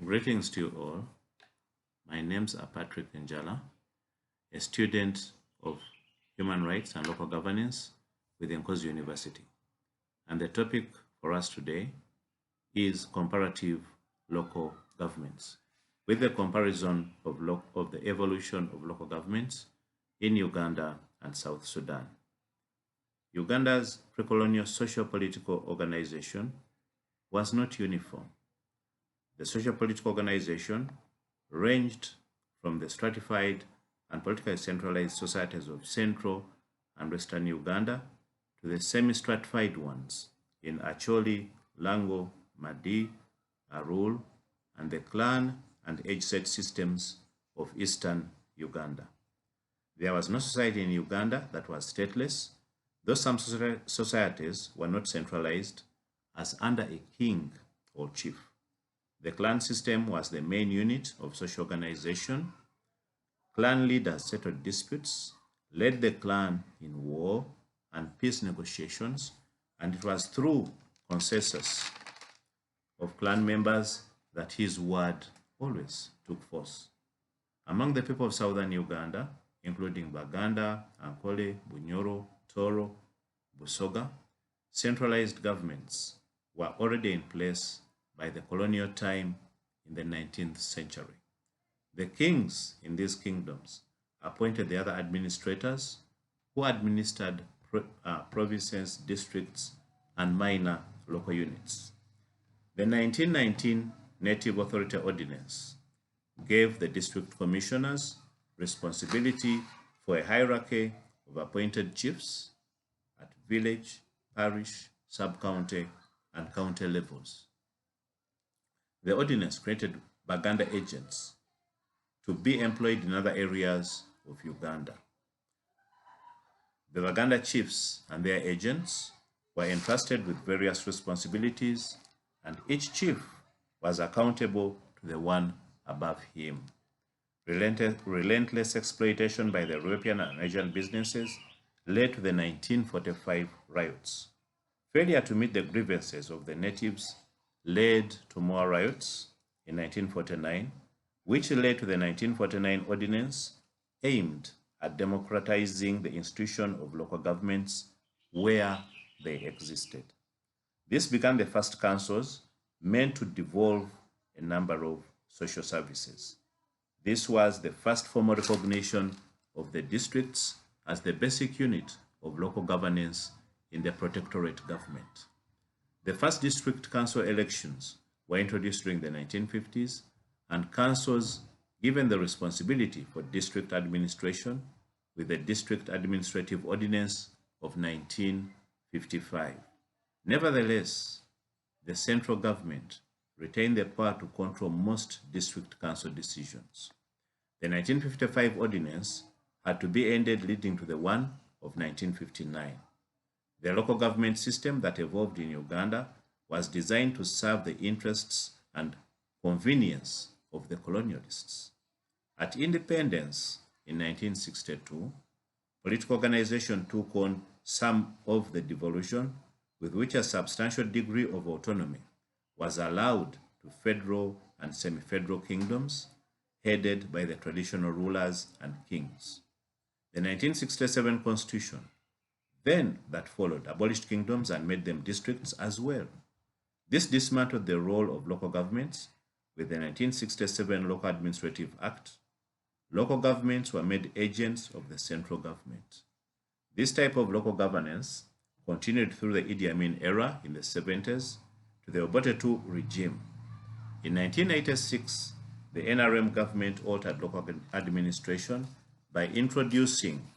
Greetings to you all. My names are Patrick Njala, a student of Human Rights and Local Governance with Nkozi University. And the topic for us today is comparative local governments, with the comparison of the evolution of local governments in Uganda and South Sudan. Uganda's pre-colonial socio-political organization was not uniform. The socio-political organization ranged from the stratified and politically centralized societies of central and western Uganda to the semi-stratified ones in Acholi, Lango, Madi, Arul, and the clan and age-set systems of eastern Uganda. There was no society in Uganda that was stateless, though some societies were not centralized as under a king or chief. The clan system was the main unit of social organization. Clan leaders settled disputes, led the clan in war and peace negotiations, and it was through consensus of clan members that his word always took force. Among the people of southern Uganda, including Baganda, Ankole, Bunyoro, Toro, Busoga, centralized governments were already in place by the colonial time in the 19th century. The kings in these kingdoms appointed the other administrators who administered provinces, districts, and minor local units. The 1919 Native Authority Ordinance gave the district commissioners responsibility for a hierarchy of appointed chiefs at village, parish, sub-county, and county levels. The ordinance created Baganda agents to be employed in other areas of Uganda. The Baganda chiefs and their agents were entrusted with various responsibilities, and each chief was accountable to the one above him. Relentless exploitation by the European and Asian businesses led to the 1945 riots. Failure to meet the grievances of the natives led to more riots in 1949, which led to the 1949 ordinance aimed at democratizing the institution of local governments where they existed. This began the first councils meant to devolve a number of social services. This was the first formal recognition of the districts as the basic unit of local governance in the protectorate government. The first district council elections were introduced during the 1950s, and councils given the responsibility for district administration with the District Administrative Ordinance of 1955. Nevertheless, the central government retained the power to control most district council decisions. The 1955 ordinance had to be ended, leading to the one of 1959. The local government system that evolved in Uganda was designed to serve the interests and convenience of the colonialists. At independence in 1962, political organization took on some of the devolution with which a substantial degree of autonomy was allowed to federal and semi-federal kingdoms headed by the traditional rulers and kings. The 1967 constitution then that followed abolished kingdoms and made them districts as well. This dismantled the role of local governments. With the 1967 Local Administrative Act, local governments were made agents of the central government. This type of local governance continued through the Idi Amin era in the 70s to the Obote II regime. In 1986, the NRM government altered local administration by introducing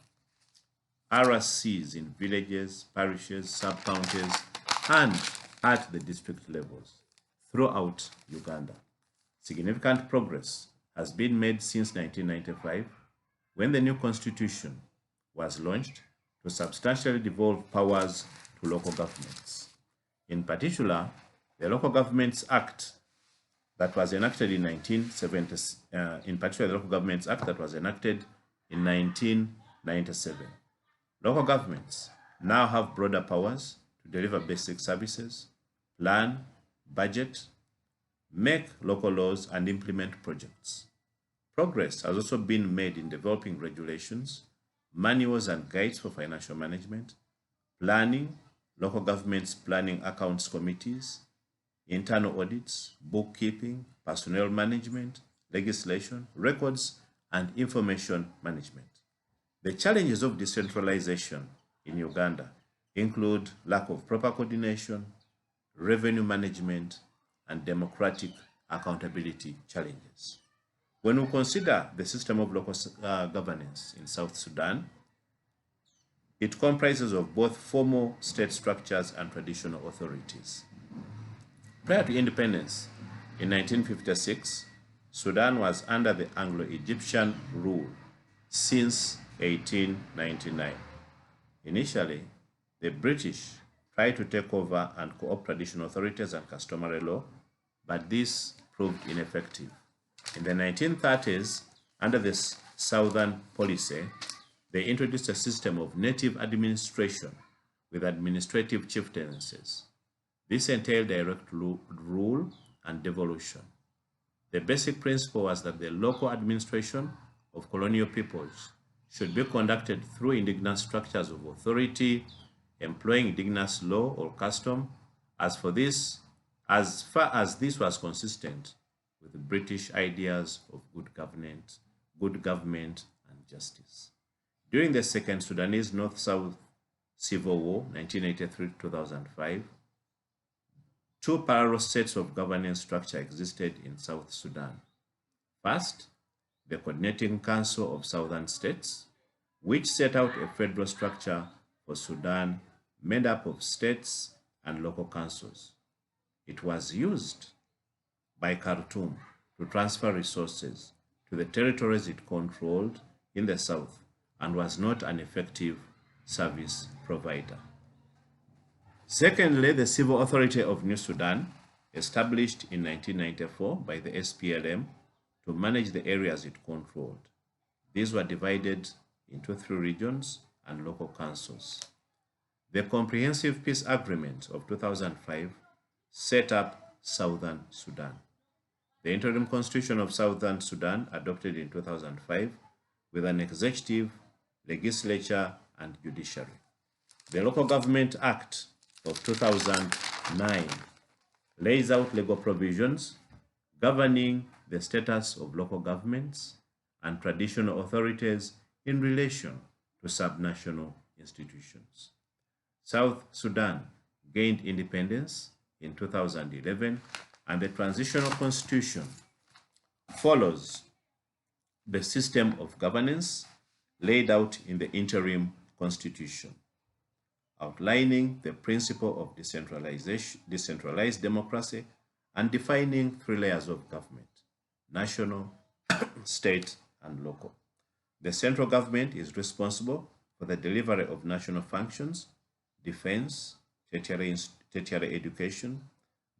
RCs in villages, parishes, sub-counties, and at the district levels throughout Uganda. Significant progress has been made since 1995, when the new constitution was launched to substantially devolve powers to local governments. In particular, the Local Governments Act that was enacted in 1997. Local governments now have broader powers to deliver basic services, plan, budget, make local laws, and implement projects. Progress has also been made in developing regulations, manuals and guides for financial management, planning, local governments planning accounts committees, internal audits, bookkeeping, personnel management, legislation, records, and information management. The challenges of decentralization in Uganda include lack of proper coordination, revenue management, and democratic accountability challenges. When we consider the system of local governance in South Sudan, it comprises of both formal state structures and traditional authorities. Prior to independence, in 1956, Sudan was under the Anglo-Egyptian rule since 1899. Initially, the British tried to take over and co-opt traditional authorities and customary law, but this proved ineffective. In the 1930s, under the Southern policy, they introduced a system of native administration with administrative chieftaincies. This entailed direct rule and devolution. The basic principle was that the local administration of colonial peoples should be conducted through indigenous structures of authority, employing indigenous law or custom, as far as this was consistent with the British ideas of good government, and justice. During the Second Sudanese North-South Civil War, 1983-2005, two parallel sets of governance structure existed in South Sudan. First, the Coordinating Council of Southern States, which set out a federal structure for Sudan made up of states and local councils. It was used by Khartoum to transfer resources to the territories it controlled in the south and was not an effective service provider. Secondly, the Civil Authority of New Sudan, established in 1994 by the SPLM to manage the areas it controlled. These were divided into 3 regions and local councils. The Comprehensive Peace Agreement of 2005 set up Southern Sudan. The interim constitution of Southern Sudan, adopted in 2005, with an executive, legislature, and judiciary. The Local Government Act of 2009 lays out legal provisions governing the status of local governments and traditional authorities in relation to subnational institutions. South Sudan gained independence in 2011, and the transitional constitution follows the system of governance laid out in the interim constitution, outlining the principle of decentralized democracy and defining 3 layers of government: national, state, and local. The central government is responsible for the delivery of national functions, defense, tertiary education,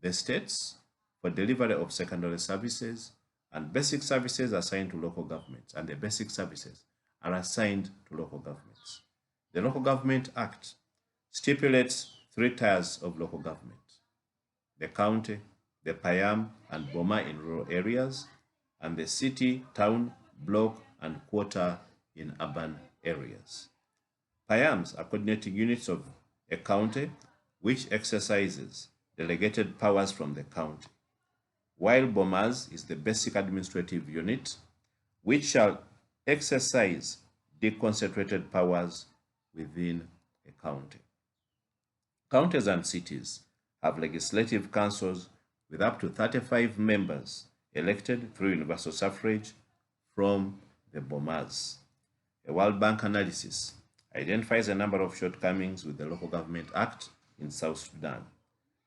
the states for delivery of secondary services, and basic services assigned to local governments, and the basic services are assigned to local governments. The Local Government Act stipulates 3 tiers of local government: the county, the payam and boma in rural areas, and the city, town, block, and quarter in urban areas. Payams are coordinating units of a county which exercises delegated powers from the county, while bomas is the basic administrative unit which shall exercise deconcentrated powers within a county. Counties and cities have legislative councils with up to 35 members elected through universal suffrage from the bomas. A World Bank analysis identifies a number of shortcomings with the Local Government Act in South Sudan.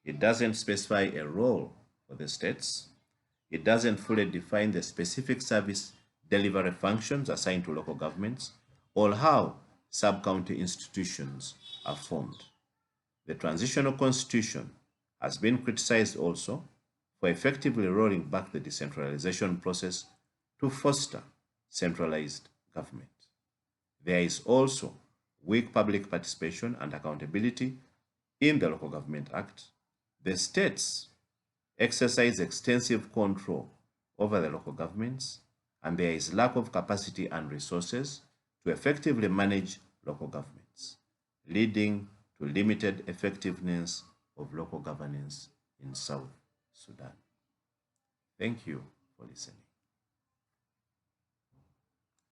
It doesn't specify a role for the states. It doesn't fully define the specific service delivery functions assigned to local governments or how sub-county institutions are formed. The transitional constitution has been criticized also for effectively rolling back the decentralization process to foster centralized government. There is also weak public participation and accountability in the Local Government Act. The states exercise extensive control over the local governments, and there is lack of capacity and resources to effectively manage local governments, leading to limited effectiveness of local governance in South Sudan. Thank you for listening.